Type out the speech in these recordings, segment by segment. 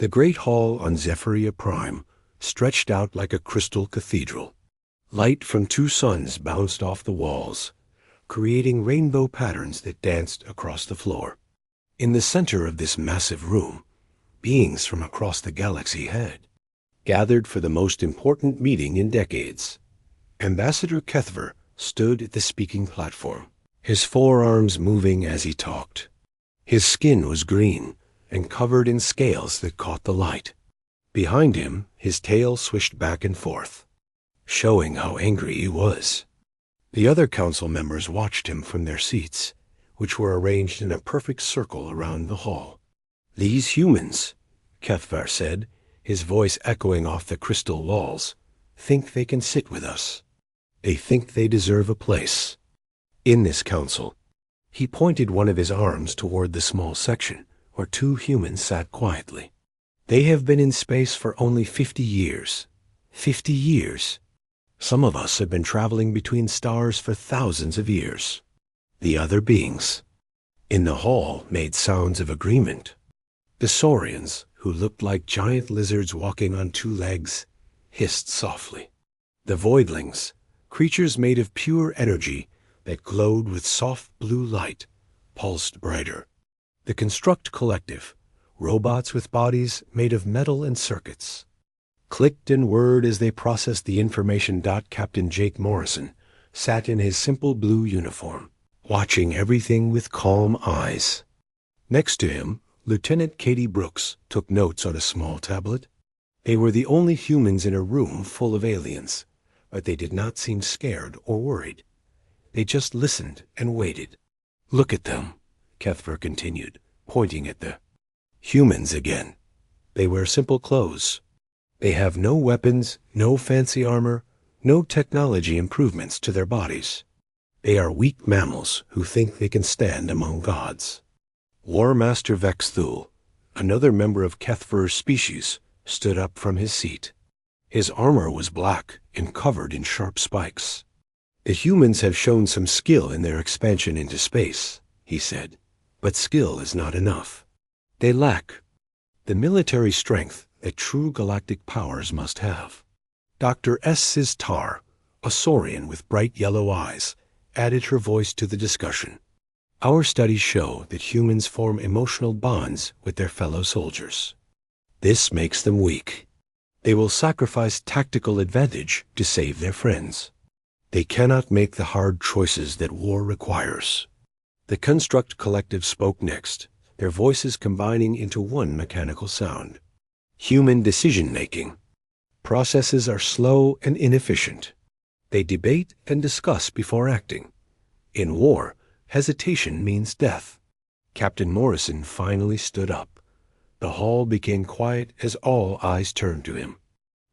The great hall on Zephyria Prime stretched out like a crystal cathedral. Light from two suns bounced off the walls, creating rainbow patterns that danced across the floor. In the center of this massive room, beings from across the galaxy had gathered for the most important meeting in decades. Ambassador Kethver stood at the speaking platform, his forearms moving as he talked. His skin was green and covered in scales that caught the light. Behind him, his tail swished back and forth, showing how angry he was. The other council members watched him from their seats, which were arranged in a perfect circle around the hall. "These humans," Kethvar said, his voice echoing off the crystal walls, "think they can sit with us. They think they deserve a place in this council." He pointed one of his arms toward the small section where two humans sat quietly. "They have been in space for only 50 years. 50 years. Some of us have been traveling between stars for thousands of years." The other beings in the hall made sounds of agreement. The saurians, who looked like giant lizards walking on two legs, hissed softly. The voidlings, creatures made of pure energy that glowed with soft blue light, pulsed brighter. The Construct Collective, robots with bodies made of metal and circuits, clicked and whirred as they processed the information. Captain Jake Morrison sat in his simple blue uniform, watching everything with calm eyes. Next to him, Lieutenant Katie Brooks took notes on a small tablet. They were the only humans in a room full of aliens, but they did not seem scared or worried. They just listened and waited. "Look at them," Kethver continued, pointing at the humans again. "They wear simple clothes. They have no weapons, no fancy armor, no technology improvements to their bodies. They are weak mammals who think they can stand among gods." War Master Vex Thul, another member of Kethver's species, stood up from his seat. His armor was black and covered in sharp spikes. "The humans have shown some skill in their expansion into space," he said, "but skill is not enough. They lack the military strength that true galactic powers must have." Dr. S. Siztar, a saurian with bright yellow eyes, added her voice to the discussion. "Our studies show that humans form emotional bonds with their fellow soldiers. This makes them weak. They will sacrifice tactical advantage to save their friends. They cannot make the hard choices that war requires." The Construct Collective spoke next, their voices combining into one mechanical sound. "Human decision-making. Processes are slow and inefficient. They debate and discuss before acting. In war, hesitation means death." Captain Morrison finally stood up. The hall became quiet as all eyes turned to him.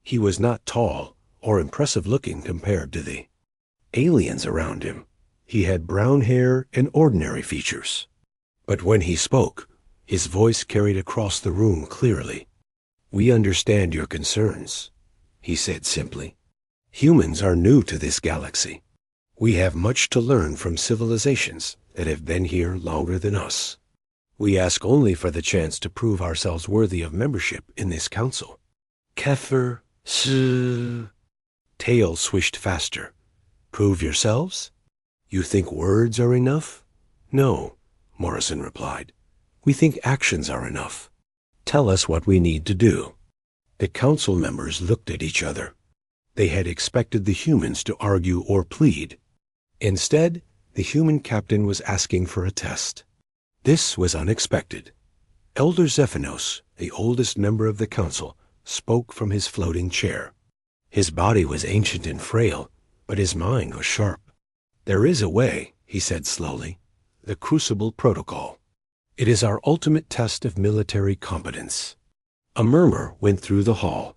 He was not tall or impressive-looking compared to the aliens around him. He had brown hair and ordinary features. But when he spoke, his voice carried across the room clearly. "We understand your concerns," he said simply. "Humans are new to this galaxy. We have much to learn from civilizations that have been here longer than us. We ask only for the chance to prove ourselves worthy of membership in this council." Kethver, tail swished faster. "Prove yourselves? You think words are enough?" "No," Morrison replied. "We think actions are enough. Tell us what we need to do." The council members looked at each other. They had expected the humans to argue or plead. Instead, the human captain was asking for a test. This was unexpected. Elder Zephynos, the oldest member of the council, spoke from his floating chair. His body was ancient and frail, but his mind was sharp. "There is a way," he said slowly. "The Crucible Protocol. It is our ultimate test of military competence." A murmur went through the hall.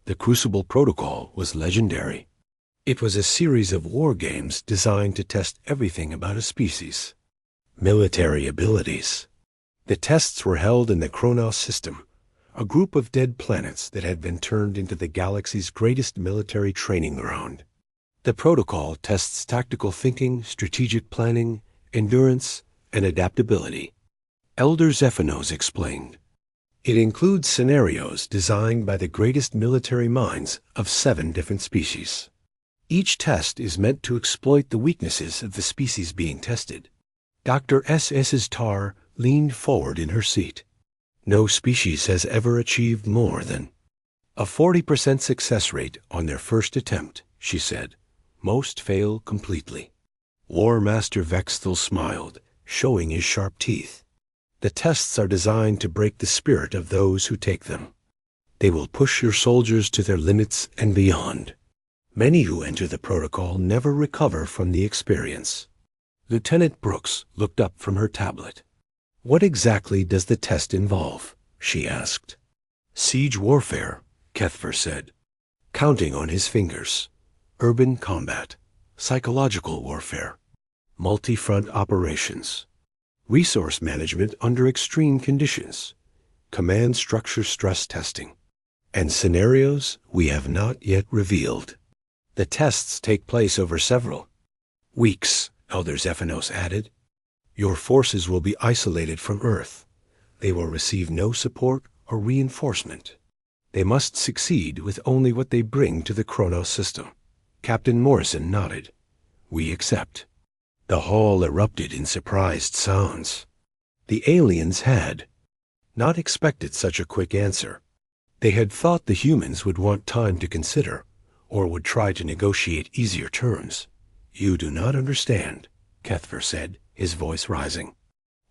The Crucible Protocol was legendary. It was a series of war games designed to test everything about a species. Military abilities. The tests were held in the Kronos system, a group of dead planets that had been turned into the galaxy's greatest military training ground. The protocol tests tactical thinking, strategic planning, endurance, and adaptability. Elder Zephynos explained. It includes scenarios designed by the greatest military minds of 7 different species. Each test is meant to exploit the weaknesses of the species being tested. Dr. S.S.'s Tar leaned forward in her seat. No species has ever achieved more than a 40% success rate on their first attempt, she said. Most fail completely. War Master Vexthal smiled, showing his sharp teeth. The tests are designed to break the spirit of those who take them. They will push your soldiers to their limits and beyond. Many who enter the protocol never recover from the experience. Lieutenant Brooks looked up from her tablet. What exactly does the test involve? She asked. Siege warfare, Kethver said, counting on his fingers. Urban combat, psychological warfare, multi-front operations, resource management under extreme conditions, command structure stress testing, and scenarios we have not yet revealed. The tests take place over several weeks, Elder Zephanos added. Your forces will be isolated from Earth. They will receive no support or reinforcement. They must succeed with only what they bring to the Kronos system. Captain Morrison nodded. We accept. The hall erupted in surprised sounds. The aliens had not expected such a quick answer. They had thought the humans would want time to consider, or would try to negotiate easier terms. You do not understand, Kethver said, his voice rising.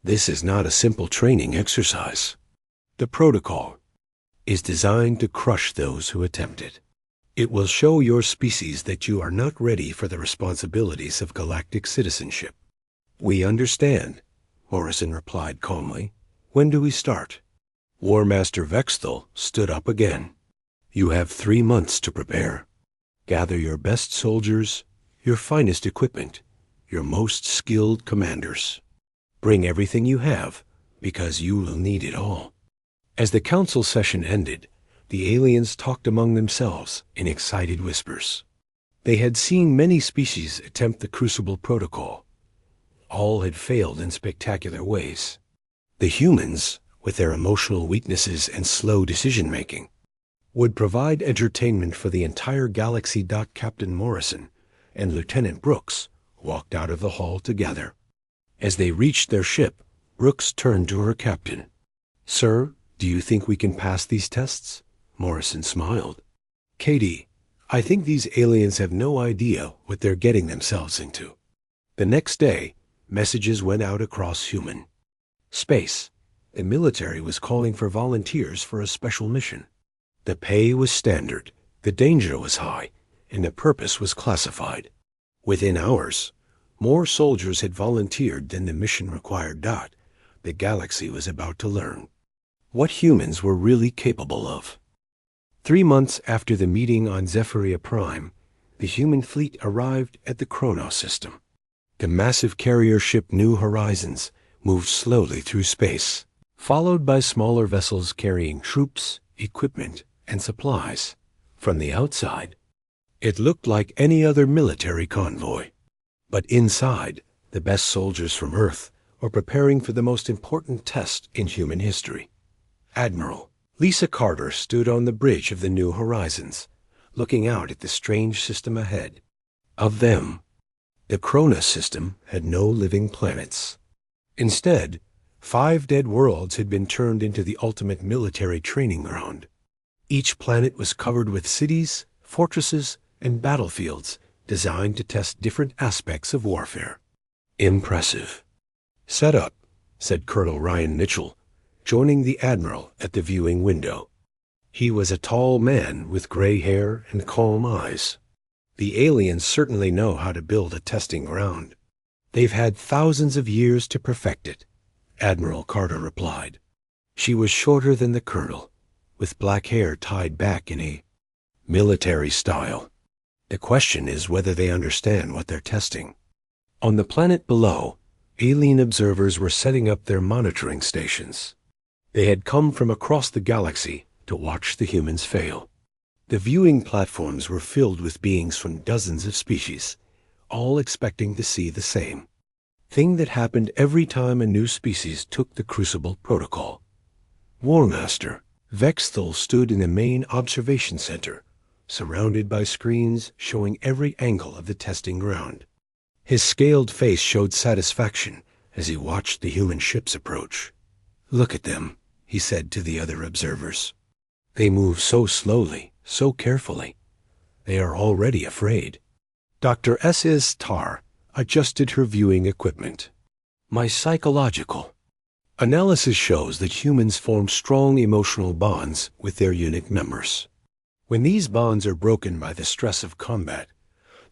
This is not a simple training exercise. The protocol is designed to crush those who attempt it. It will show your species that you are not ready for the responsibilities of galactic citizenship. We understand, Morrison replied calmly. When do we start? War Master Vexthal stood up again. You have 3 months to prepare. Gather your best soldiers, your finest equipment, your most skilled commanders. Bring everything you have, because you will need it all. As the council session ended, the aliens talked among themselves in excited whispers. They had seen many species attempt the Crucible Protocol. All had failed in spectacular ways. The humans, with their emotional weaknesses and slow decision-making, would provide entertainment for the entire galaxy. Captain Morrison and Lieutenant Brooks walked out of the hall together. As they reached their ship, Brooks turned to her captain. Sir, do you think we can pass these tests? Morrison smiled. Katie, I think these aliens have no idea what they're getting themselves into. The next day, messages went out across human space. The military was calling for volunteers for a special mission. The pay was standard, the danger was high, and the purpose was classified. Within hours, more soldiers had volunteered than the mission required. The galaxy was about to learn what humans were really capable of. 3 months after the meeting on Zephyria Prime, the human fleet arrived at the Kronos system. The massive carrier ship New Horizons moved slowly through space, followed by smaller vessels carrying troops, equipment, and supplies. From the outside, it looked like any other military convoy. But inside, the best soldiers from Earth were preparing for the most important test in human history. Admiral Lisa Carter stood on the bridge of the New Horizons, looking out at the strange system ahead. Of them, the Kronos system had no living planets. Instead, 5 dead worlds had been turned into the ultimate military training ground. Each planet was covered with cities, fortresses, and battlefields designed to test different aspects of warfare. Impressive. Set up, said Colonel Ryan Mitchell, joining the Admiral at the viewing window. He was a tall man with gray hair and calm eyes. The aliens certainly know how to build a testing ground. They've had thousands of years to perfect it, Admiral Carter replied. She was shorter than the colonel, with black hair tied back in a military style. The question is whether they understand what they're testing. On the planet below, alien observers were setting up their monitoring stations. They had come from across the galaxy to watch the humans fail. The viewing platforms were filled with beings from dozens of species, all expecting to see the same thing that happened every time a new species took the Crucible Protocol. War Master Vexthal stood in the main observation center, surrounded by screens showing every angle of the testing ground. His scaled face showed satisfaction as he watched the human ships approach. "Look at them," he said to the other observers. "They move so slowly, so carefully. They are already afraid." Dr. S.S. Tar adjusted her viewing equipment. "My psychological analysis shows that humans form strong emotional bonds with their unit members. When these bonds are broken by the stress of combat,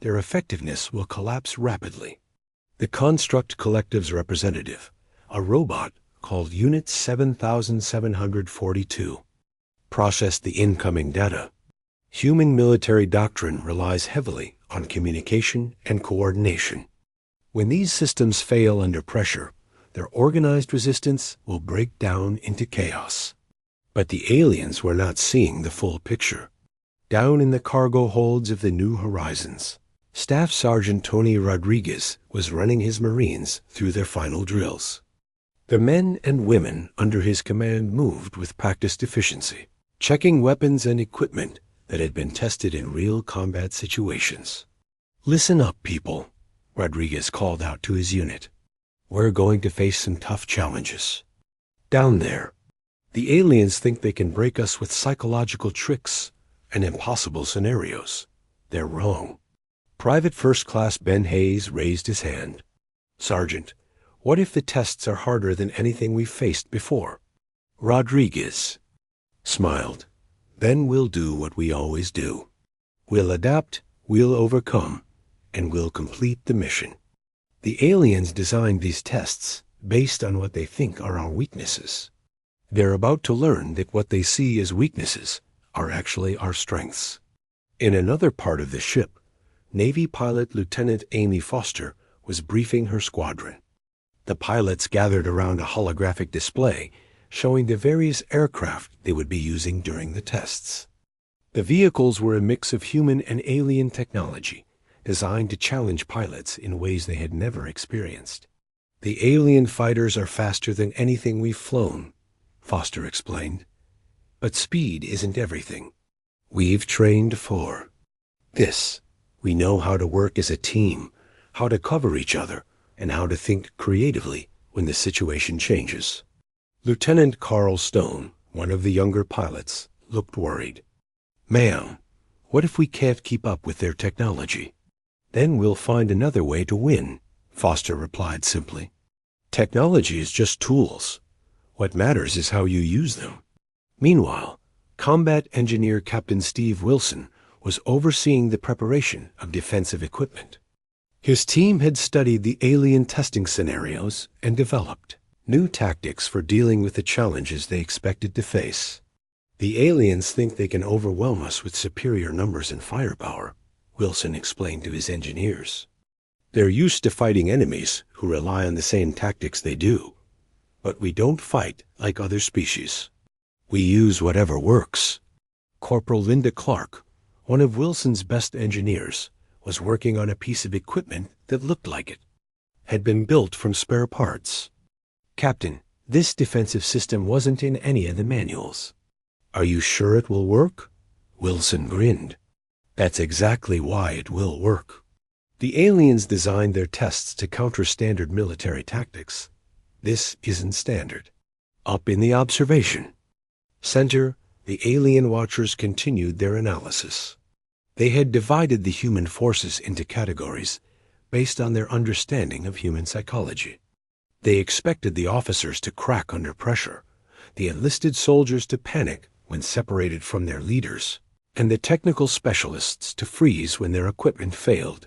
their effectiveness will collapse rapidly. The Construct Collective's representative, a robot called Unit 7742, processed the incoming data. Human military doctrine relies heavily on communication and coordination. When these systems fail under pressure, their organized resistance will break down into chaos. But the aliens were not seeing the full picture. Down in the cargo holds of the New Horizons, Staff Sergeant Tony Rodriguez was running his Marines through their final drills. The men and women under his command moved with practiced efficiency, checking weapons and equipment that had been tested in real combat situations. "Listen up, people," Rodriguez called out to his unit. "We're going to face some tough challenges. Down there, the aliens think they can break us with psychological tricks and impossible scenarios. They're wrong." Private First Class Ben Hayes raised his hand. "Sergeant, what if the tests are harder than anything we've faced before?" Rodriguez smiled. "Then we'll do what we always do. We'll adapt, we'll overcome, and we'll complete the mission. The aliens designed these tests based on what they think are our weaknesses. They're about to learn that what they see as weaknesses are actually our strengths." In another part of the ship, Navy pilot Lieutenant Amy Foster was briefing her squadron. The pilots gathered around a holographic display showing the various aircraft they would be using during the tests. The vehicles were a mix of human and alien technology, designed to challenge pilots in ways they had never experienced. "The alien fighters are faster than anything we've flown," Foster explained. "But speed isn't everything. We've trained for this. We know how to work as a team, how to cover each other, and how to think creatively when the situation changes." Lieutenant Carl Stone, one of the younger pilots, looked worried. "Ma'am, what if we can't keep up with their technology?" "Then we'll find another way to win," Foster replied simply. "Technology is just tools. What matters is how you use them." Meanwhile, Combat Engineer Captain Steve Wilson was overseeing the preparation of defensive equipment. His team had studied the alien testing scenarios and developed new tactics for dealing with the challenges they expected to face. "The aliens think they can overwhelm us with superior numbers and firepower," Wilson explained to his engineers. "They're used to fighting enemies who rely on the same tactics they do. But we don't fight like other species. We use whatever works." Corporal Linda Clark, one of Wilson's best engineers, was working on a piece of equipment that looked like it. Had been built from spare parts. "Captain, this defensive system wasn't in any of the manuals." "Are you sure it will work?" Wilson grinned. "That's exactly why it will work. The aliens designed their tests to counter standard military tactics. This isn't standard." Up in the observation center, the alien watchers continued their analysis. They had divided the human forces into categories based on their understanding of human psychology. They expected the officers to crack under pressure, the enlisted soldiers to panic when separated from their leaders, and the technical specialists to freeze when their equipment failed.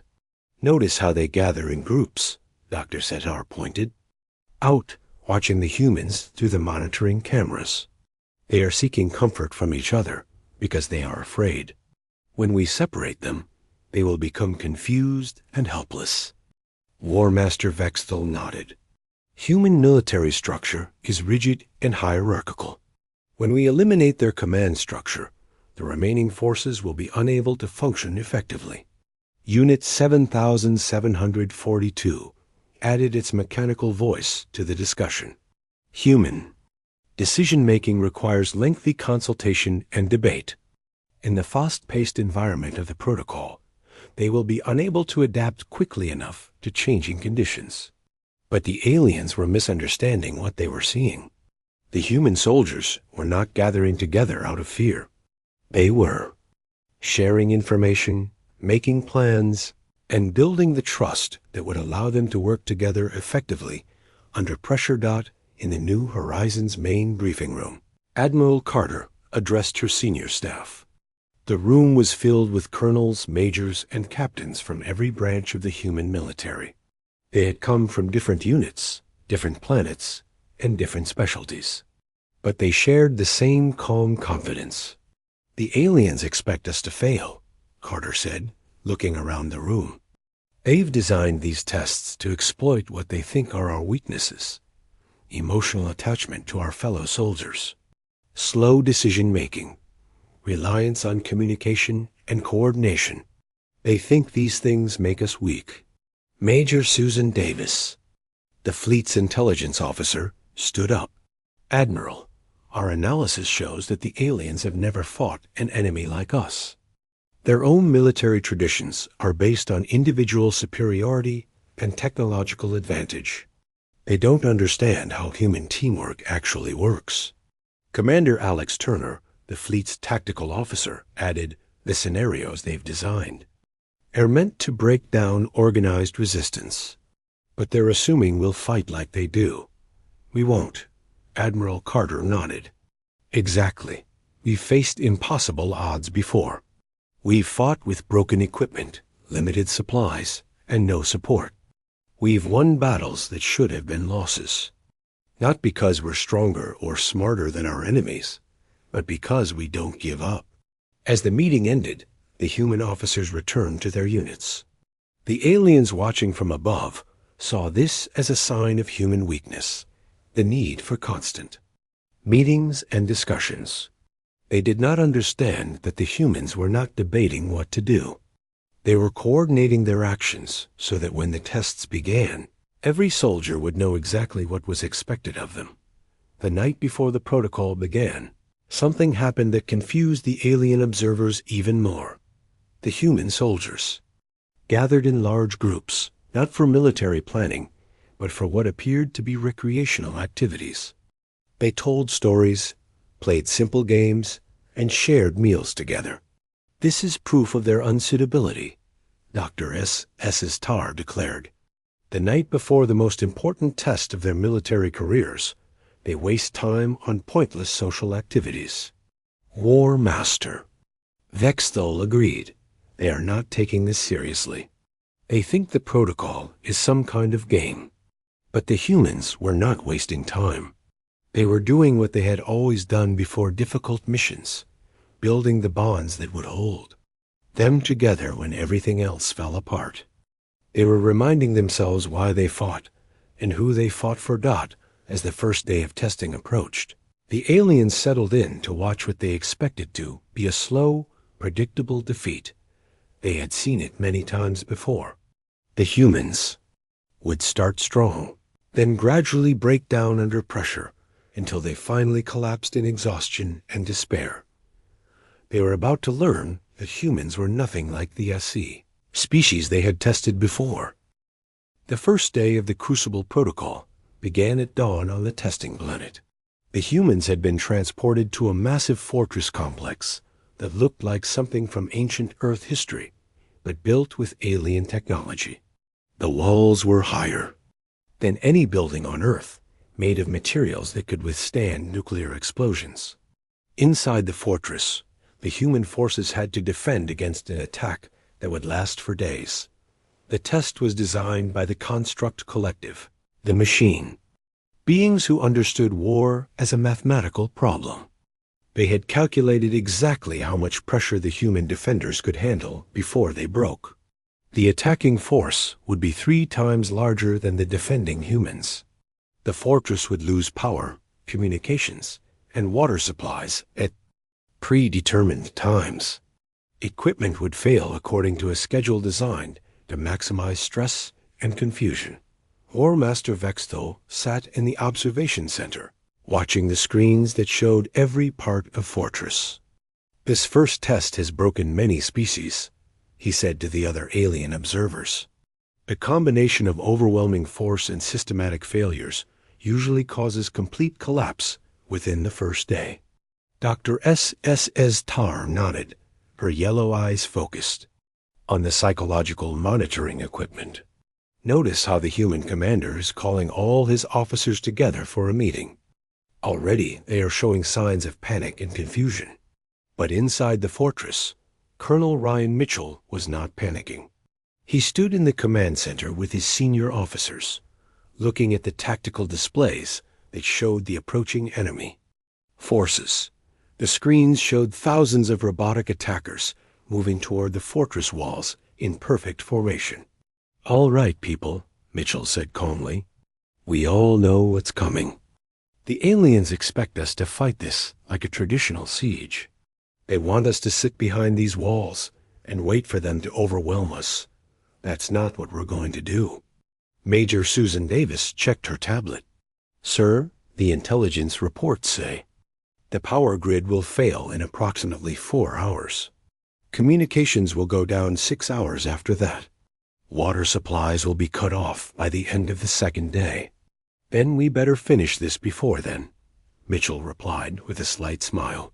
"Notice how they gather in groups," Dr. Setar pointed out, watching the humans through the monitoring cameras. "They are seeking comfort from each other because they are afraid. When we separate them, they will become confused and helpless." War Master Vexthal nodded. "Human military structure is rigid and hierarchical. When we eliminate their command structure, the remaining forces will be unable to function effectively." Unit 7742 added its mechanical voice to the discussion. "Human, Decision-making requires lengthy consultation and debate. In the fast-paced environment of the protocol, they will be unable to adapt quickly enough to changing conditions. But the aliens were misunderstanding what they were seeing. The human soldiers were not gathering together out of fear. They were sharing information, making plans, and building the trust that would allow them to work together effectively under pressure. In the New Horizons main briefing room, Admiral Carter addressed her senior staff. The room was filled with colonels, majors, and captains from every branch of the human military. They had come from different units, different planets, and different specialties. But they shared the same calm confidence. "The aliens expect us to fail," Carter said, looking around the room. "They've designed these tests to exploit what they think are our weaknesses. Emotional attachment to our fellow soldiers, slow decision-making, reliance on communication and coordination. They think these things make us weak." Major Susan Davis, the fleet's intelligence officer, stood up. "Admiral, our analysis shows that the aliens have never fought an enemy like us. Their own military traditions are based on individual superiority and technological advantage. They don't understand how human teamwork actually works." Commander Alex Turner, the fleet's tactical officer, added, "The scenarios they've designed are meant to break down organized resistance. But they're assuming we'll fight like they do. We won't." Admiral Carter nodded. "Exactly. We've faced impossible odds before. We've fought with broken equipment, limited supplies, and no support. We've won battles that should have been losses. Not because we're stronger or smarter than our enemies, but because we don't give up." As the meeting ended, the human officers returned to their units. The aliens watching from above saw this as a sign of human weakness, the need for constant meetings and discussions. They did not understand that the humans were not debating what to do. They were coordinating their actions so that when the tests began, every soldier would know exactly what was expected of them. The night before the protocol began, something happened that confused the alien observers even more. The human soldiers gathered in large groups, not for military planning, but for what appeared to be recreational activities. They told stories, played simple games, and shared meals together. "This is proof of their unsuitability," Dr. S.S. Tarr declared. "The night before the most important test of their military careers, they waste time on pointless social activities." War Master Vexthol agreed. They are not taking this seriously. They think the protocol is some kind of game. But the humans were not wasting time. They were doing what they had always done before difficult missions, building the bonds that would hold them together when everything else fell apart. They were reminding themselves why they fought and who they fought for. As the first day of testing approached, the aliens settled in to watch what they expected to be a slow, predictable defeat. They had seen it many times before. The humans would start strong, then gradually break down under pressure until they finally collapsed in exhaustion and despair. They were about to learn that humans were nothing like the SC species they had tested before. The first day of the Crucible Protocol began at dawn on the testing planet. The humans had been transported to a massive fortress complex that looked like something from ancient Earth history, but built with alien technology. The walls were higher than any building on Earth, made of materials that could withstand nuclear explosions. Inside the fortress, the human forces had to defend against an attack that would last for days. The test was designed by the Construct Collective, the machine, beings who understood war as a mathematical problem. They had calculated exactly how much pressure the human defenders could handle before they broke. The attacking force would be 3 times larger than the defending humans. The fortress would lose power, communications, and water supplies at predetermined times. Equipment would fail according to a schedule designed to maximize stress and confusion. War Master Vexthol sat in the observation center, watching the screens that showed every part of Fortress. "This first test has broken many species," he said to the other alien observers. "A combination of overwhelming force and systematic failures usually causes complete collapse within the first day." Dr. S.S.S. Tar nodded, her yellow eyes focused on the psychological monitoring equipment. "Notice how the human commander is calling all his officers together for a meeting. Already they are showing signs of panic and confusion." But inside the fortress, Colonel Ryan Mitchell was not panicking. He stood in the command center with his senior officers, looking at the tactical displays that showed the approaching enemy forces. The screens showed thousands of robotic attackers moving toward the fortress walls in perfect formation. "All right, people," Mitchell said calmly. "We all know what's coming. The aliens expect us to fight this like a traditional siege. They want us to sit behind these walls and wait for them to overwhelm us. That's not what we're going to do." Major Susan Davis checked her tablet. "Sir, the intelligence reports say the power grid will fail in approximately 4 hours. Communications will go down 6 hours after that. Water supplies will be cut off by the end of the second day. Then we better finish this before then," Mitchell replied with a slight smile.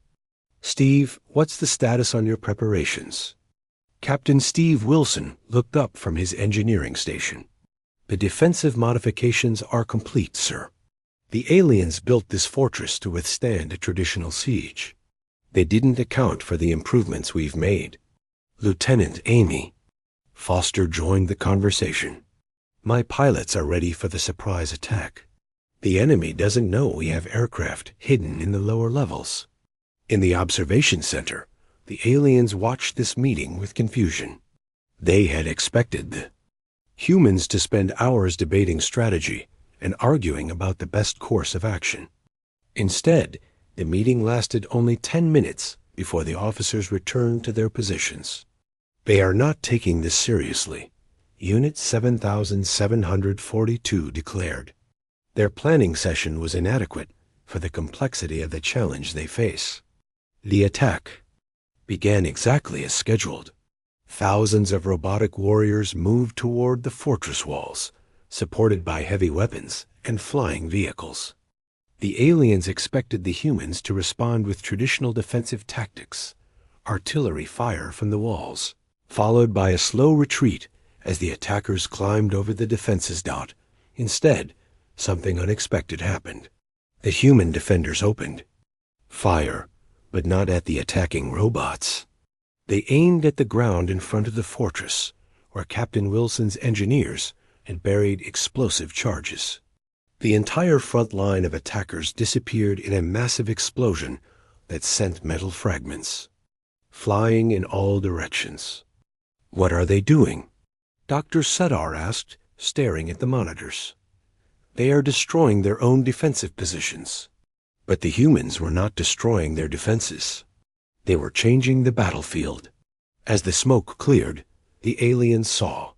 "Steve, what's the status on your preparations?" Captain Steve Wilson looked up from his engineering station. "The defensive modifications are complete, sir. The aliens built this fortress to withstand a traditional siege. They didn't account for the improvements we've made." Lieutenant Amy Foster joined the conversation. "My pilots are ready for the surprise attack. The enemy doesn't know we have aircraft hidden in the lower levels." In the observation center, the aliens watched this meeting with confusion. They had expected the humans to spend hours debating strategy and arguing about the best course of action. Instead, the meeting lasted only 10 minutes before the officers returned to their positions. "They are not taking this seriously," Unit 7742 declared. "Their planning session was inadequate for the complexity of the challenge they face." The attack began exactly as scheduled. Thousands of robotic warriors moved toward the fortress walls, supported by heavy weapons and flying vehicles. The aliens expected the humans to respond with traditional defensive tactics, artillery fire from the walls, followed by a slow retreat as the attackers climbed over the defenses. Instead, something unexpected happened. The human defenders opened fire, but not at the attacking robots. They aimed at the ground in front of the fortress, where Captain Wilson's engineers had buried explosive charges. The entire front line of attackers disappeared in a massive explosion that sent metal fragments flying in all directions. "What are they doing?" Dr. Sedar asked, staring at the monitors. "They are destroying their own defensive positions." But the humans were not destroying their defenses. They were changing the battlefield. As the smoke cleared, the aliens saw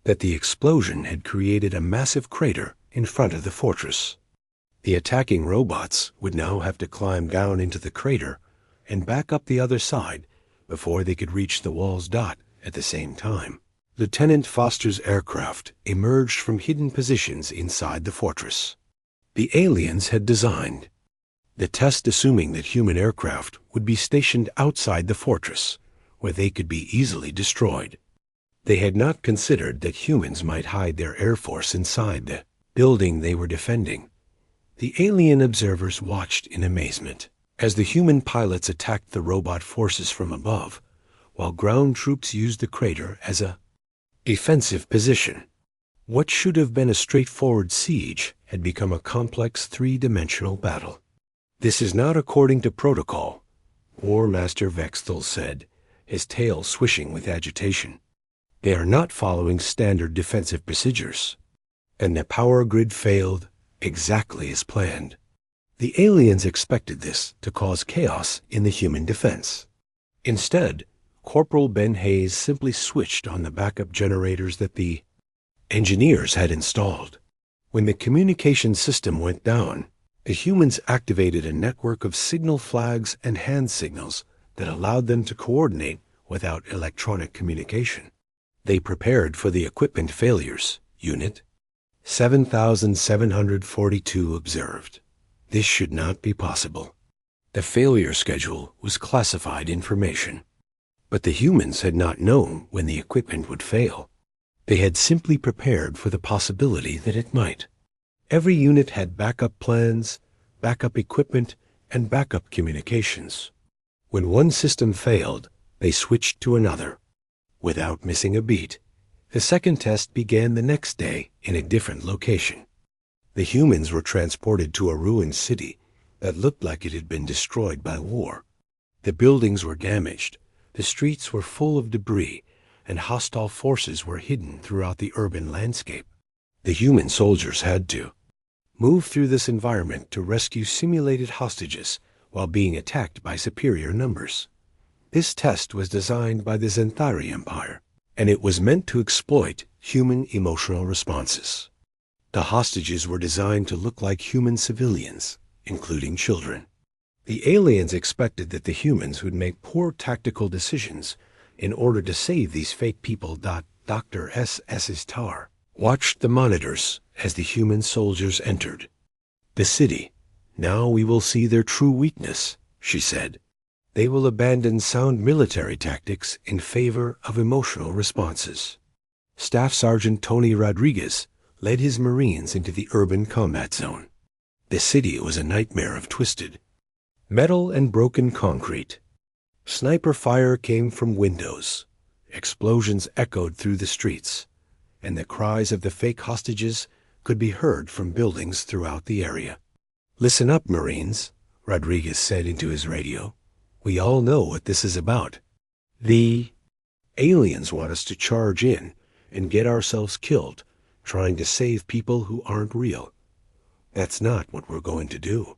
that the explosion had created a massive crater in front of the fortress. The attacking robots would now have to climb down into the crater and back up the other side before they could reach the walls. At the same time, Lieutenant Foster's aircraft emerged from hidden positions inside the fortress. The aliens had designed the test assuming that human aircraft would be stationed outside the fortress, where they could be easily destroyed. They had not considered that humans might hide their air force inside the building they were defending. The alien observers watched in amazement as the human pilots attacked the robot forces from above, while ground troops used the crater as a defensive position. What should have been a straightforward siege had become a complex three-dimensional battle. "This is not according to protocol," War Master Vexthal said, his tail swishing with agitation. "They are not following standard defensive procedures." And the power grid failed exactly as planned. The aliens expected this to cause chaos in the human defense. Instead, Corporal Ben Hayes simply switched on the backup generators that the engineers had installed. When the communication system went down, The humans activated a network of signal flags and hand signals that allowed them to coordinate without electronic communication. They prepared for the equipment failures. Unit 7742 observed. This should not be possible. The failure schedule was classified information. But the humans had not known when the equipment would fail. They had simply prepared for the possibility that it might. Every unit had backup plans, backup equipment, and backup communications. When one system failed, they switched to another. Without missing a beat, the second test began the next day in a different location. The humans were transported to a ruined city that looked like it had been destroyed by war. The buildings were damaged, the streets were full of debris, and hostile forces were hidden throughout the urban landscape. The human soldiers had to move through this environment to rescue simulated hostages while being attacked by superior numbers. This test was designed by the Zenthari Empire, and it was meant to exploit human emotional responses. The hostages were designed to look like human civilians, including children. The aliens expected that the humans would make poor tactical decisions in order to save these fake people. Dr. S.S.'s Tar watched the monitors as the human soldiers entered the city. "Now we will see their true weakness," she said. "They will abandon sound military tactics in favor of emotional responses." Staff Sergeant Tony Rodriguez led his Marines into the urban combat zone. The city was a nightmare of twisted metal and broken concrete. Sniper fire came from windows. Explosions echoed through the streets, and the cries of the fake hostages could be heard from buildings throughout the area. "Listen up, Marines," Rodriguez said into his radio. "We all know what this is about. The aliens want us to charge in and get ourselves killed, trying to save people who aren't real. That's not what we're going to do."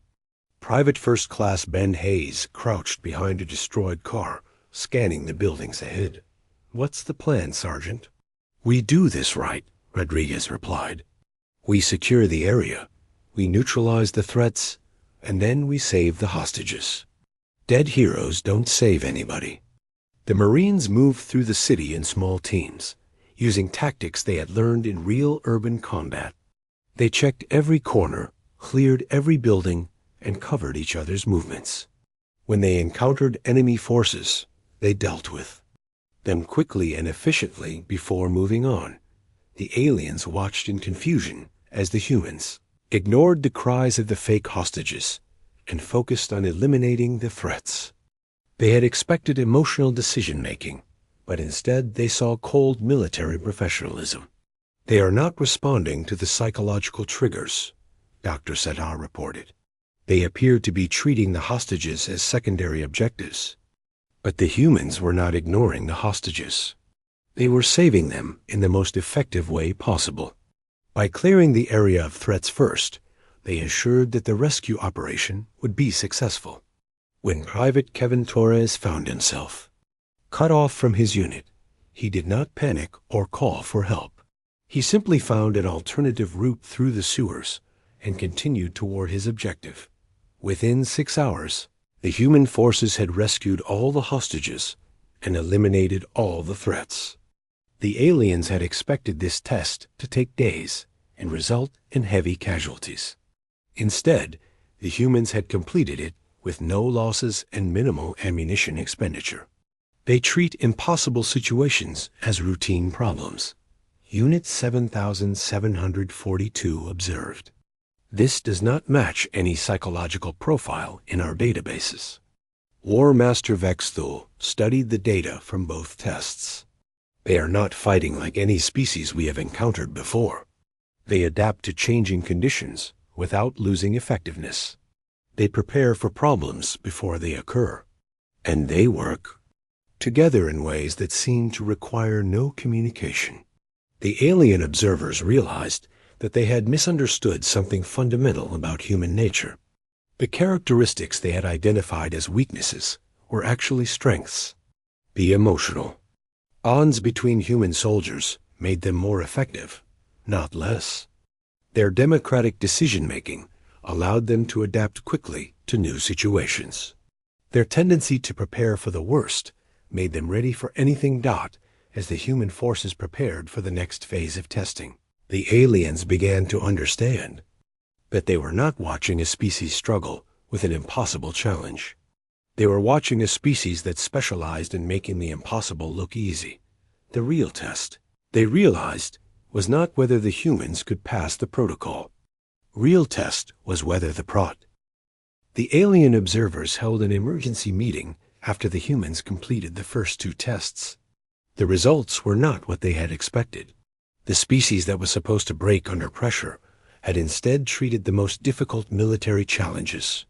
Private First Class Ben Hayes crouched behind a destroyed car, scanning the buildings ahead. "What's the plan, Sergeant?" "We do this right," Rodriguez replied. "We secure the area, we neutralize the threats, and then we save the hostages. Dead heroes don't save anybody." The Marines moved through the city in small teams, using tactics they had learned in real urban combat. They checked every corner, cleared every building, and covered each other's movements. When they encountered enemy forces, they dealt with them quickly and efficiently before moving on. The aliens watched in confusion as the humans ignored the cries of the fake hostages and focused on eliminating the threats. They had expected emotional decision-making, but instead they saw cold military professionalism. "They are not responding to the psychological triggers," Dr. Sadar reported. "They appeared to be treating the hostages as secondary objectives. But the humans were not ignoring the hostages. They were saving them in the most effective way possible. By clearing the area of threats first, they assured that the rescue operation would be successful." When Private Kevin Torres found himself cut off from his unit, he did not panic or call for help. He simply found an alternative route through the sewers and continued toward his objective. Within 6 hours, the human forces had rescued all the hostages and eliminated all the threats. The aliens had expected this test to take days and result in heavy casualties. Instead, the humans had completed it with no losses and minimal ammunition expenditure. They treat impossible situations as routine problems. Unit 7742 observed. "This does not match any psychological profile in our databases." War Master Vexthul studied the data from both tests. "They are not fighting like any species we have encountered before. They adapt to changing conditions without losing effectiveness. They prepare for problems before they occur. And they work together in ways that seem to require no communication." The alien observers realized that they had misunderstood something fundamental about human nature. The characteristics they had identified as weaknesses were actually strengths. Be emotional. Bonds between human soldiers made them more effective, not less. Their democratic decision-making allowed them to adapt quickly to new situations. Their tendency to prepare for the worst made them ready for anything. As the human forces prepared for the next phase of testing, the aliens began to understand that they were not watching a species struggle with an impossible challenge. They were watching a species that specialized in making the impossible look easy. The real test, they realized, was not whether the humans could pass the protocol. Real test was whether the alien observers held an emergency meeting after the humans completed the first two tests. The results were not what they had expected. The species that was supposed to break under pressure had instead treated the most difficult military challenges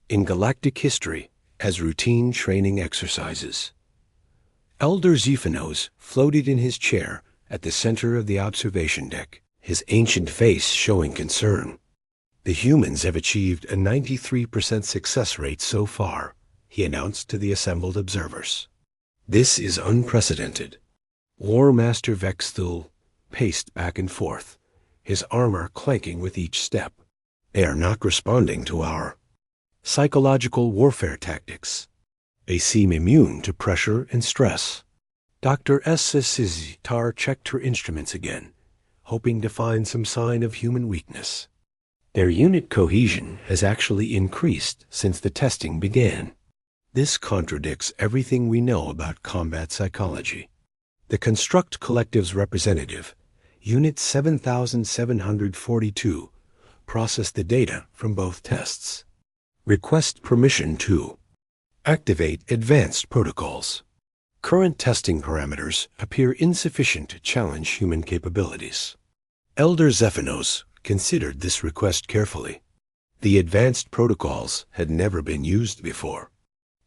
in galactic history as routine training exercises. Elder Xephanos floated in his chair at the center of the observation deck, his ancient face showing concern. The humans have achieved a 93% success rate so far, he announced to the assembled observers. This is unprecedented. War Master Vexthul paced back and forth, his armor clanking with each step. They are not responding to our psychological warfare tactics. They seem immune to pressure and stress. Dr. Sitar checked her instruments again, hoping to find some sign of human weakness. Their unit cohesion has actually increased since the testing began. This contradicts everything we know about combat psychology. The Construct Collective's representative, Unit 7742, processed the data from both tests. Request permission to activate advanced protocols. Current testing parameters appear insufficient to challenge human capabilities. Elder Xephanos considered this request carefully. The advanced protocols had never been used before.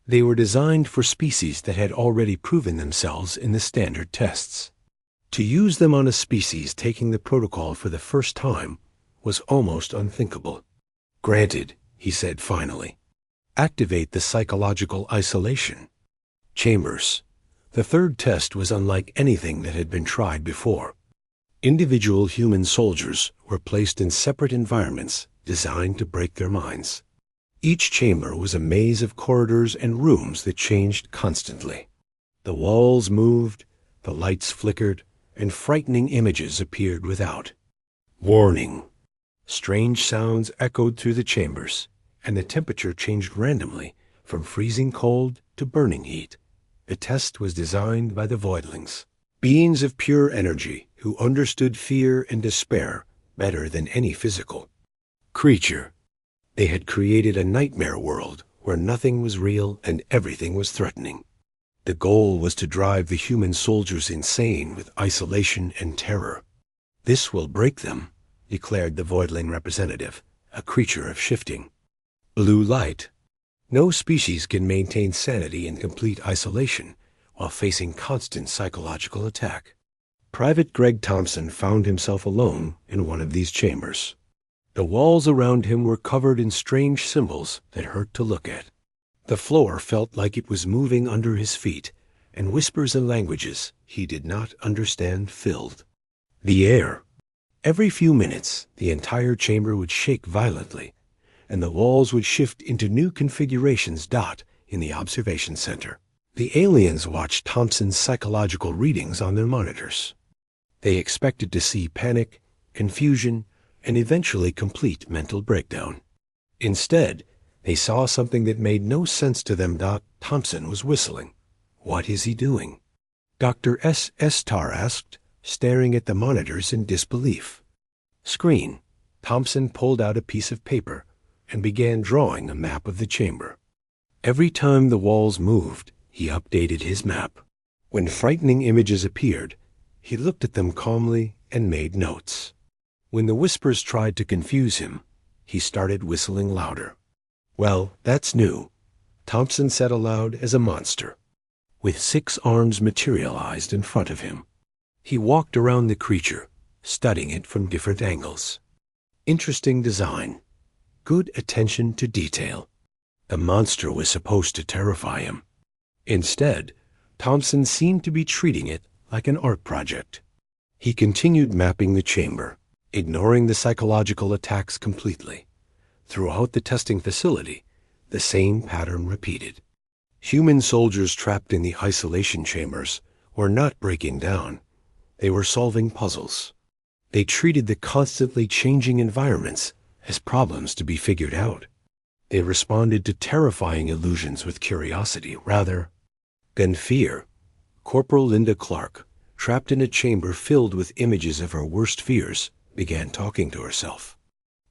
They were designed for species that had already proven themselves in the standard tests. To use them on a species taking the protocol for the first time was almost unthinkable. Granted, he said finally. Activate the psychological isolation chambers. The third test was unlike anything that had been tried before. Individual human soldiers were placed in separate environments designed to break their minds. Each chamber was a maze of corridors and rooms that changed constantly. The walls moved, the lights flickered, and frightening images appeared without. Warning! Strange sounds echoed through the chambers, and the temperature changed randomly from freezing cold to burning heat. The test was designed by the Voidlings, beings of pure energy who understood fear and despair better than any physical creature. They had created a nightmare world where nothing was real and everything was threatening. The goal was to drive the human soldiers insane with isolation and terror. This will break them, declared the Voidling representative, a creature of shifting blue light. No species can maintain sanity in complete isolation while facing constant psychological attack. Private Greg Thompson found himself alone in one of these chambers. The walls around him were covered in strange symbols that hurt to look at. The floor felt like it was moving under his feet, and whispers and languages he did not understand filled the air. Every few minutes, the entire chamber would shake violently, and the walls would shift into new configurations. In the observation center, the aliens watched Thompson's psychological readings on their monitors. They expected to see panic, confusion, and eventually complete mental breakdown. Instead, they saw something that made no sense to them. Thompson was whistling. What is he doing? Dr. Tar asked, staring at the monitors in disbelief. Screen. Thompson pulled out a piece of paper and began drawing a map of the chamber. Every time the walls moved, he updated his map. When frightening images appeared, he looked at them calmly and made notes. When the whispers tried to confuse him, he started whistling louder. Well, that's new, Thompson said aloud as a monster, with 6 arms materialized in front of him. He walked around the creature, studying it from different angles. Interesting design. Good attention to detail. The monster was supposed to terrify him. Instead, Thompson seemed to be treating it like an art project. He continued mapping the chamber, ignoring the psychological attacks completely. Throughout the testing facility, the same pattern repeated. Human soldiers trapped in the isolation chambers were not breaking down. They were solving puzzles. They treated the constantly changing environments as problems to be figured out. They responded to terrifying illusions with curiosity rather than fear. Corporal Linda Clark, trapped in a chamber filled with images of her worst fears, began talking to herself.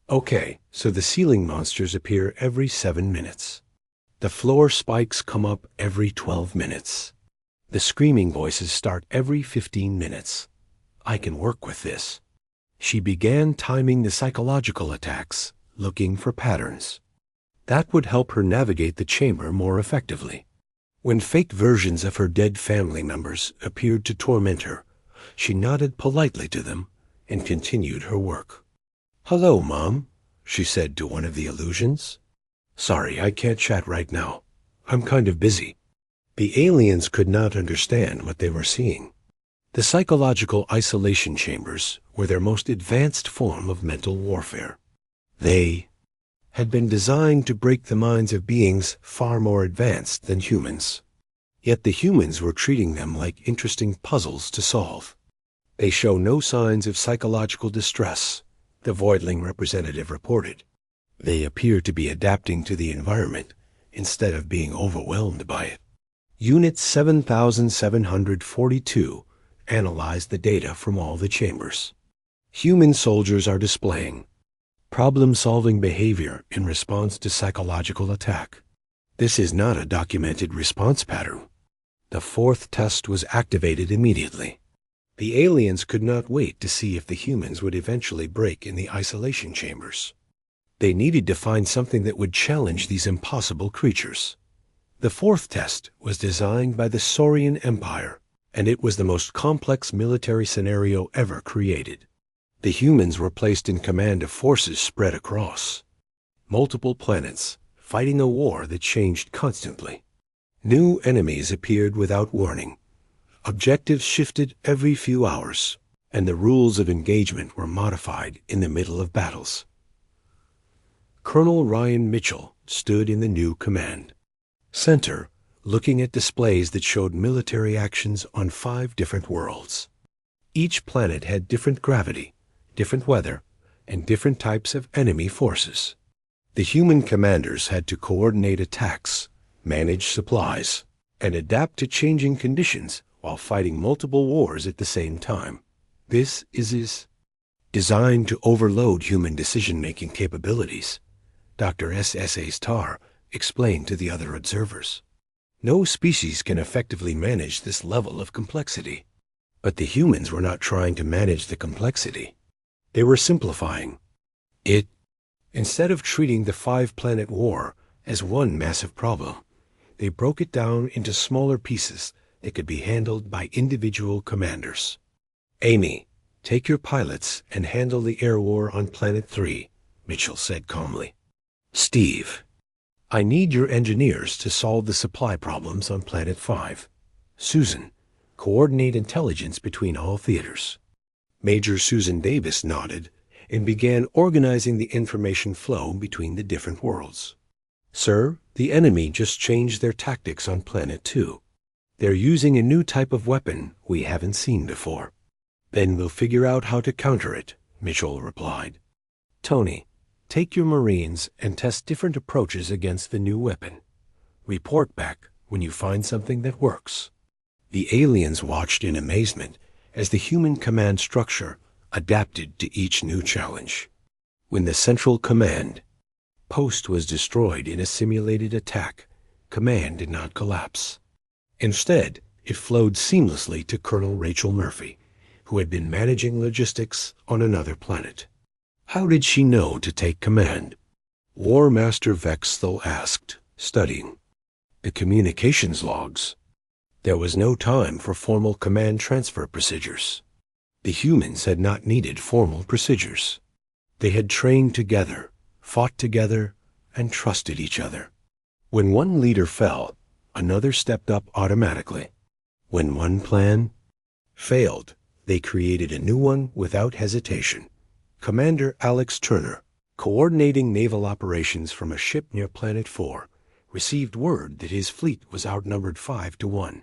Okay, so the ceiling monsters appear every 7 minutes. The floor spikes come up every 12 minutes. The screaming voices start every 15 minutes. I can work with this. She began timing the psychological attacks, looking for patterns. That would help her navigate the chamber more effectively. When fake versions of her dead family members appeared to torment her, she nodded politely to them and continued her work. "Hello, Mom," she said to one of the illusions. "Sorry, I can't chat right now. I'm kind of busy." The aliens could not understand what they were seeing. The psychological isolation chambers were their most advanced form of mental warfare. They had been designed to break the minds of beings far more advanced than humans. Yet the humans were treating them like interesting puzzles to solve. They show no signs of psychological distress, the Voidling representative reported. They appear to be adapting to the environment instead of being overwhelmed by it. Unit 7742 analyzed the data from all the chambers. Human soldiers are displaying problem-solving behavior in response to psychological attack. This is not a documented response pattern. The fourth test was activated immediately. The aliens could not wait to see if the humans would eventually break in the isolation chambers. They needed to find something that would challenge these impossible creatures. The fourth test was designed by the Saurian Empire, and it was the most complex military scenario ever created. The humans were placed in command of forces spread across multiple planets, fighting a war that changed constantly. New enemies appeared without warning. Objectives shifted every few hours, and the rules of engagement were modified in the middle of battles. Colonel Ryan Mitchell stood in the new command center, looking at displays that showed military actions on 5 different worlds. Each planet had different gravity, different weather, and different types of enemy forces. The human commanders had to coordinate attacks, manage supplies, and adapt to changing conditions while fighting multiple wars at the same time. This is designed to overload human decision-making capabilities, Dr. S.S.A. Starr explained to the other observers. No species can effectively manage this level of complexity. But the humans were not trying to manage the complexity. They were simplifying it. Instead of treating the 5-planet war as one massive problem, they broke it down into smaller pieces that could be handled by individual commanders. "Amy, take your pilots and handle the air war on Planet 3, Mitchell said calmly. "Steve, I need your engineers to solve the supply problems on Planet 5. Susan, coordinate intelligence between all theaters." Major Susan Davis nodded and began organizing the information flow between the different worlds. "Sir, the enemy just changed their tactics on Planet 2. They're using a new type of weapon we haven't seen before." "Then we'll figure out how to counter it," Mitchell replied. "Tony, take your Marines and test different approaches against the new weapon. Report back when you find something that works." The aliens watched in amazement as the human command structure adapted to each new challenge. When the central command post was destroyed in a simulated attack, command did not collapse. Instead, it flowed seamlessly to Colonel Rachel Murphy, who had been managing logistics on another planet. How did she know to take command? War Master Vexthal asked, studying the communications logs. There was no time for formal command transfer procedures. The humans had not needed formal procedures. They had trained together, fought together, and trusted each other. When one leader fell, another stepped up automatically. When one plan failed, they created a new one without hesitation. Commander Alex Turner, coordinating naval operations from a ship near Planet 4, received word that his fleet was outnumbered 5-1.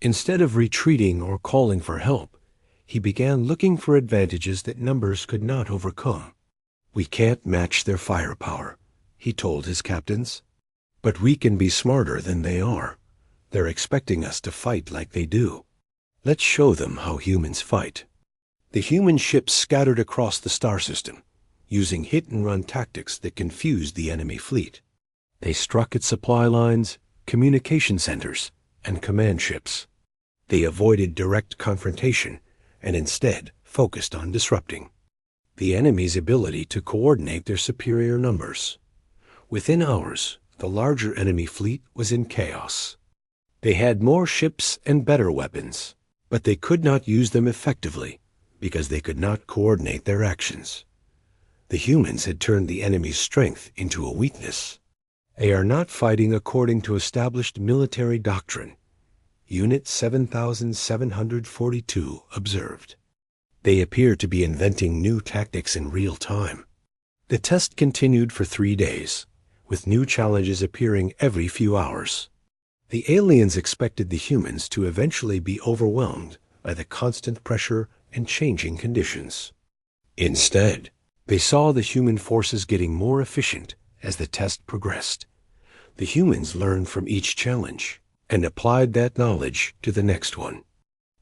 Instead of retreating or calling for help, he began looking for advantages that numbers could not overcome. "We can't match their firepower," he told his captains. "But we can be smarter than they are. They're expecting us to fight like they do. Let's show them how humans fight." The human ships scattered across the star system, using hit-and-run tactics that confused the enemy fleet. They struck at supply lines, communication centers, and command ships. They avoided direct confrontation and instead focused on disrupting the enemy's ability to coordinate their superior numbers. Within hours, the larger enemy fleet was in chaos. They had more ships and better weapons, but they could not use them effectively because they could not coordinate their actions. The humans had turned the enemy's strength into a weakness. "They are not fighting according to established military doctrine," Unit 7742 observed. "They appear to be inventing new tactics in real time." The test continued for 3 days, with new challenges appearing every few hours. The aliens expected the humans to eventually be overwhelmed by the constant pressure and changing conditions. Instead, they saw the human forces getting more efficient as the test progressed. The humans learned from each challenge and applied that knowledge to the next one.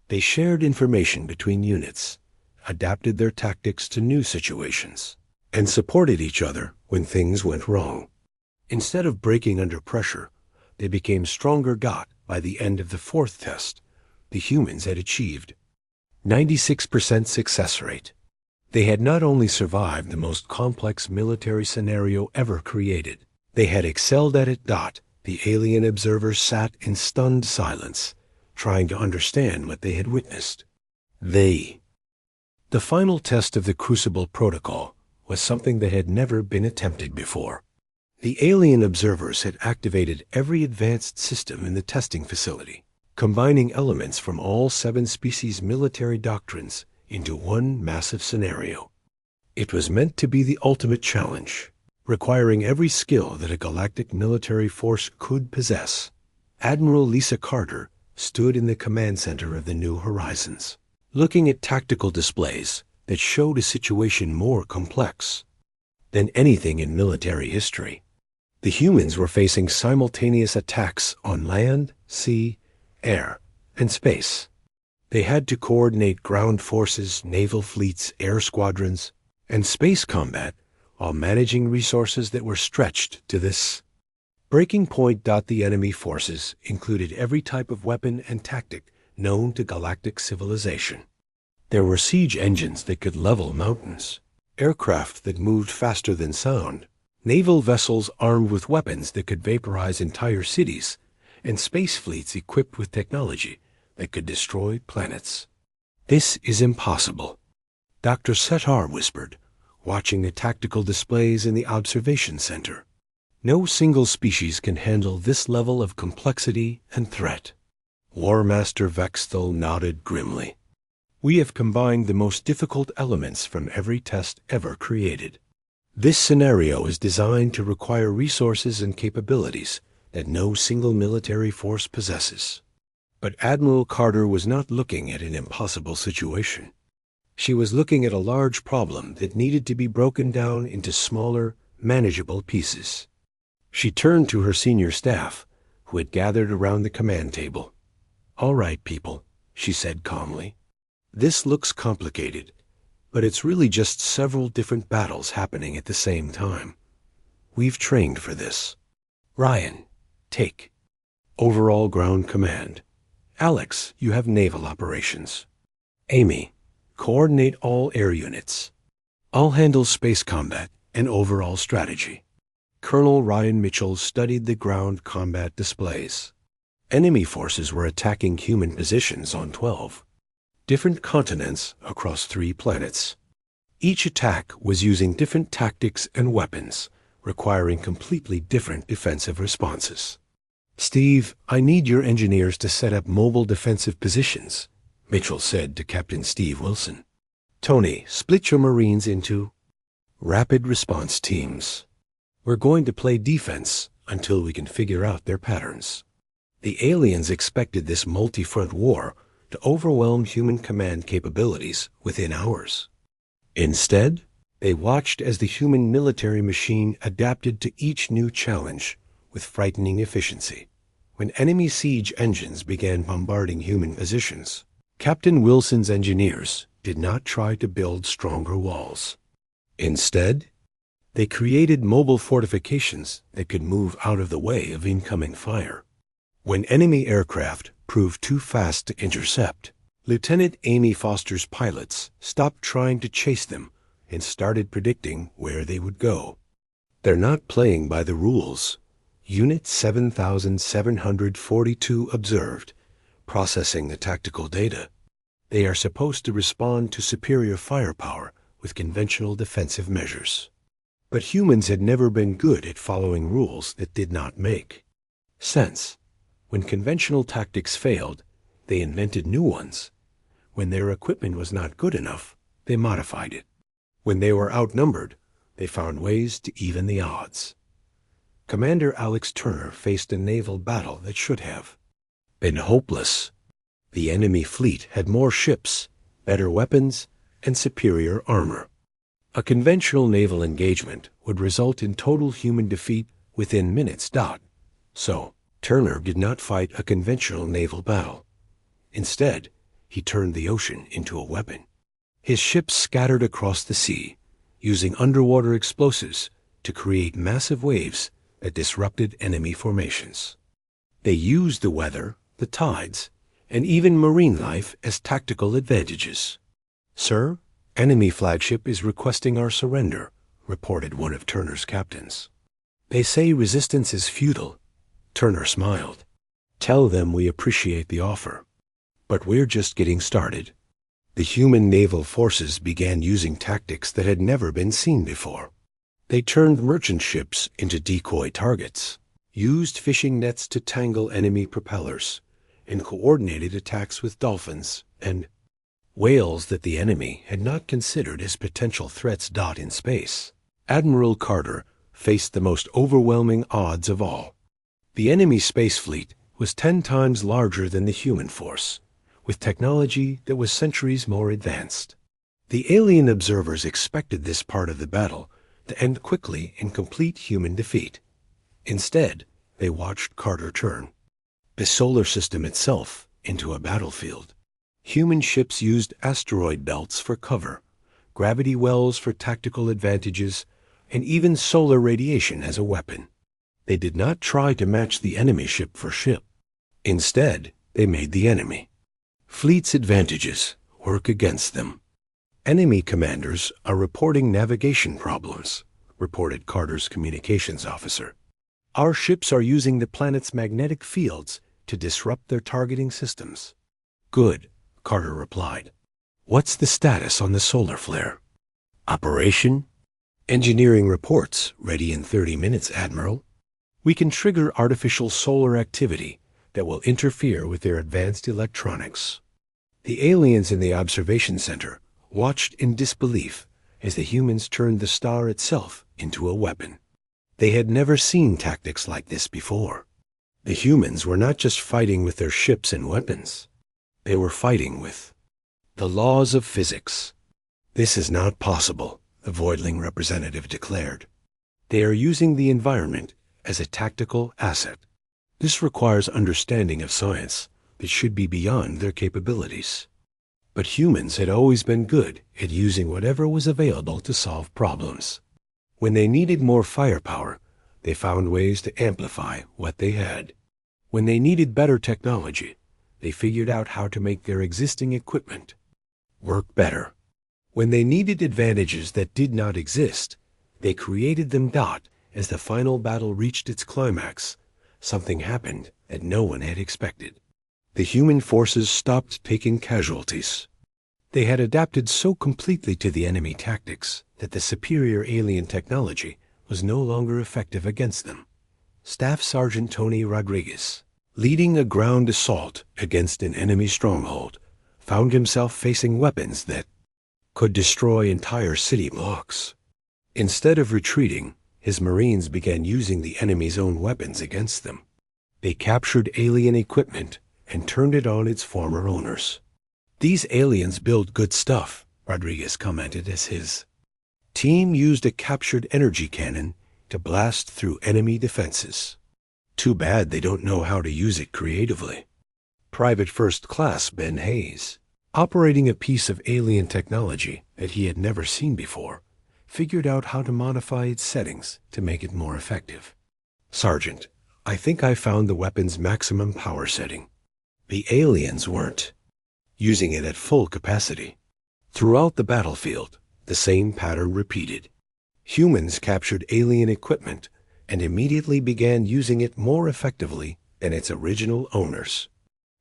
They shared information between units, adapted their tactics to new situations, and supported each other when things went wrong. Instead of breaking under pressure, they became stronger. By the end of the 4th test, the humans had achieved 96% success rate. They had not only survived the most complex military scenario ever created, they had excelled at it. The alien observers sat in stunned silence, trying to understand what they had witnessed. The final test of the Crucible Protocol was something that had never been attempted before. The alien observers had activated every advanced system in the testing facility, combining elements from all 7 species' military doctrines into one massive scenario. It was meant to be the ultimate challenge, requiring every skill that a galactic military force could possess. Admiral Lisa Carter stood in the command center of the New Horizons, looking at tactical displays that showed a situation more complex than anything in military history. The humans were facing simultaneous attacks on land, sea, air, and space. They had to coordinate ground forces, naval fleets, air squadrons, and space combat while managing resources that were stretched to this breaking point. The enemy forces included every type of weapon and tactic known to galactic civilization. There were siege engines that could level mountains, aircraft that moved faster than sound, naval vessels armed with weapons that could vaporize entire cities, and space fleets equipped with technology that could destroy planets. "This is impossible," Dr. Setar whispered, watching the tactical displays in the observation center. "No single species can handle this level of complexity and threat." War Master Vexthal nodded grimly. "We have combined the most difficult elements from every test ever created. This scenario is designed to require resources and capabilities that no single military force possesses." But Admiral Carter was not looking at an impossible situation. She was looking at a large problem that needed to be broken down into smaller, manageable pieces. She turned to her senior staff, who had gathered around the command table. "All right, people," she said calmly. "This looks complicated, but it's really just several different battles happening at the same time. We've trained for this. Ryan, take overall ground command. Alex, you have naval operations. Amy, coordinate all air units. I'll handle space combat and overall strategy." Colonel Ryan Mitchell studied the ground combat displays. Enemy forces were attacking human positions on 12 different continents across 3 planets. Each attack was using different tactics and weapons, requiring completely different defensive responses. "Steve, I need your engineers to set up mobile defensive positions," Mitchell said to Captain Steve Wilson. "Tony, split your Marines into..." Rapid response teams. We're going to play defense until we can figure out their patterns. The aliens expected this multi-front war to overwhelm human command capabilities within hours. Instead, they watched as the human military machine adapted to each new challenge with frightening efficiency. When enemy siege engines began bombarding human positions, Captain Wilson's engineers did not try to build stronger walls. Instead, they created mobile fortifications that could move out of the way of incoming fire. When enemy aircraft proved too fast to intercept, Lieutenant Amy Foster's pilots stopped trying to chase them and started predicting where they would go. They're not playing by the rules. Unit 7742 observed, processing the tactical data. They are supposed to respond to superior firepower with conventional defensive measures. But humans had never been good at following rules that did not make sense. When conventional tactics failed, they invented new ones. When their equipment was not good enough, they modified it. When they were outnumbered, they found ways to even the odds. Commander Alex Turner faced a naval battle that should have been hopeless. The enemy fleet had more ships, better weapons, and superior armor. A conventional naval engagement would result in total human defeat within minutes. So, Turner did not fight a conventional naval battle. Instead, he turned the ocean into a weapon. His ships scattered across the sea, using underwater explosives to create massive waves that disrupted enemy formations. They used the weather, the tides, and even marine life as tactical advantages. "Sir, enemy flagship is requesting our surrender," reported one of Turner's captains. "They say resistance is futile." Turner smiled. "Tell them we appreciate the offer. But we're just getting started." The human naval forces began using tactics that had never been seen before. They turned merchant ships into decoy targets, used fishing nets to tangle enemy propellers, and coordinated attacks with dolphins and whales that the enemy had not considered as potential threats. In space, Admiral Carter faced the most overwhelming odds of all. The enemy space fleet was 10 times larger than the human force, with technology that was centuries more advanced. The alien observers expected this part of the battle to end quickly in complete human defeat. Instead, they watched Carter turn the solar system itself into a battlefield. Human ships used asteroid belts for cover, gravity wells for tactical advantages, and even solar radiation as a weapon. They did not try to match the enemy ship for ship. Instead, they made the enemy fleet's advantages work against them. "Enemy commanders are reporting navigation problems," reported Carter's communications officer. "Our ships are using the planet's magnetic fields to disrupt their targeting systems." "Good," Carter replied. "What's the status on the solar flare?" "Operation? Engineering reports ready in 30 minutes, Admiral. We can trigger artificial solar activity that will interfere with their advanced electronics." The aliens in the observation center watched in disbelief as the humans turned the star itself into a weapon. They had never seen tactics like this before. The humans were not just fighting with their ships and weapons. They were fighting with the laws of physics. "This is not possible," the Voidling representative declared. "They are using the environment as a tactical asset. This requires understanding of science that should be beyond their capabilities." But humans had always been good at using whatever was available to solve problems. When they needed more firepower, they found ways to amplify what they had. When they needed better technology, they figured out how to make their existing equipment work better. When they needed advantages that did not exist, they created them. As the final battle reached its climax, something happened that no one had expected. The human forces stopped taking casualties. They had adapted so completely to the enemy tactics that the superior alien technology was no longer effective against them. Staff Sergeant Tony Rodriguez, leading a ground assault against an enemy stronghold, found himself facing weapons that could destroy entire city blocks. Instead of retreating, his Marines began using the enemy's own weapons against them. They captured alien equipment and turned it on its former owners. "These aliens build good stuff," Rodriguez commented as his team used a captured energy cannon to blast through enemy defenses. "Too bad they don't know how to use it creatively." Private First Class Ben Hayes, operating a piece of alien technology that he had never seen before, figured out how to modify its settings to make it more effective. "Sergeant, I think I found the weapon's maximum power setting." The aliens weren't using it at full capacity. Throughout the battlefield, the same pattern repeated. Humans captured alien equipment and immediately began using it more effectively than its original owners.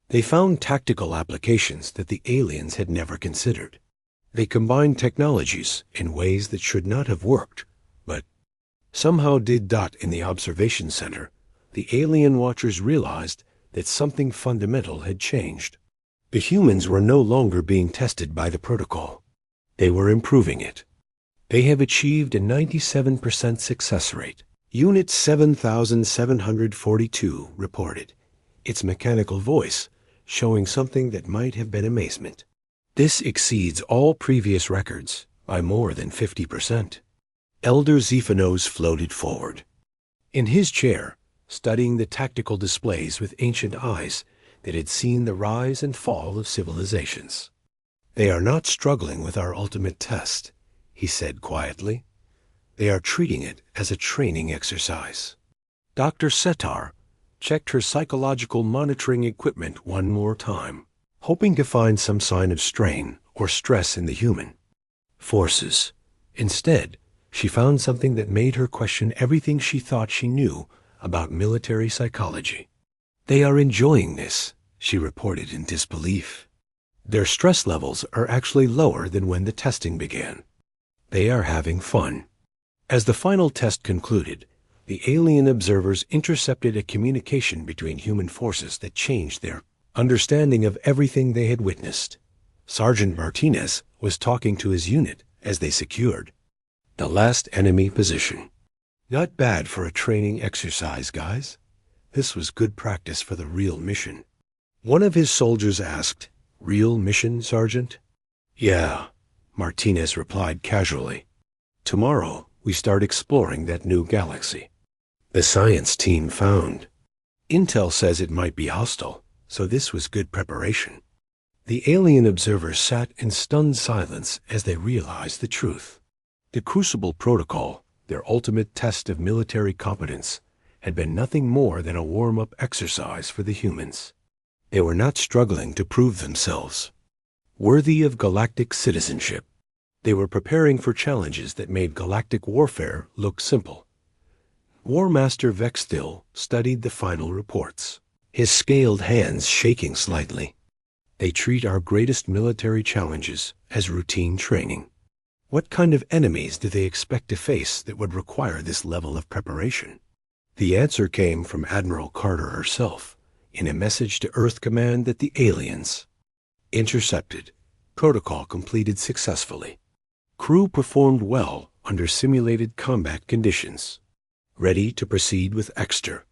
They found tactical applications that the aliens had never considered. They combined technologies in ways that should not have worked, but somehow did. In the observation center, the alien watchers realized that something fundamental had changed. The humans were no longer being tested by the protocol. They were improving it. They have achieved a 97% success rate. Unit 7742 reported, its mechanical voice showing something that might have been amazement. "This exceeds all previous records by more than 50%. Elder Xephanos floated forward. In his chair, studying the tactical displays with ancient eyes that had seen the rise and fall of civilizations. "They are not struggling with our ultimate test," he said quietly. "They are treating it as a training exercise." Dr. Setar checked her psychological monitoring equipment one more time, hoping to find some sign of strain or stress in the human forces. Instead, she found something that made her question everything she thought she knew about military psychology. "They are enjoying this," she reported in disbelief. "Their stress levels are actually lower than when the testing began. They are having fun." As the final test concluded, the alien observers intercepted a communication between human forces that changed their understanding of everything they had witnessed. Sergeant Martinez was talking to his unit as they secured the last enemy position. "Not bad for a training exercise, guys. This was good practice for the real mission." One of his soldiers asked, "Real mission, Sergeant?" "Yeah," Martinez replied casually. "Tomorrow we start exploring that new galaxy the science team found. Intel says it might be hostile, so this was good preparation." The alien observers sat in stunned silence as they realized the truth. The Crucible Protocol, their ultimate test of military competence, had been nothing more than a warm-up exercise for the humans. They were not struggling to prove themselves worthy of galactic citizenship. They were preparing for challenges that made galactic warfare look simple. War Master Vextil studied the final reports, his scaled hands shaking slightly. "They treat our greatest military challenges as routine training. What kind of enemies do they expect to face that would require this level of preparation?" The answer came from Admiral Carter herself in a message to Earth Command that the aliens intercepted. Protocol completed successfully. Crew performed well under simulated combat conditions. Ready to proceed with Exter.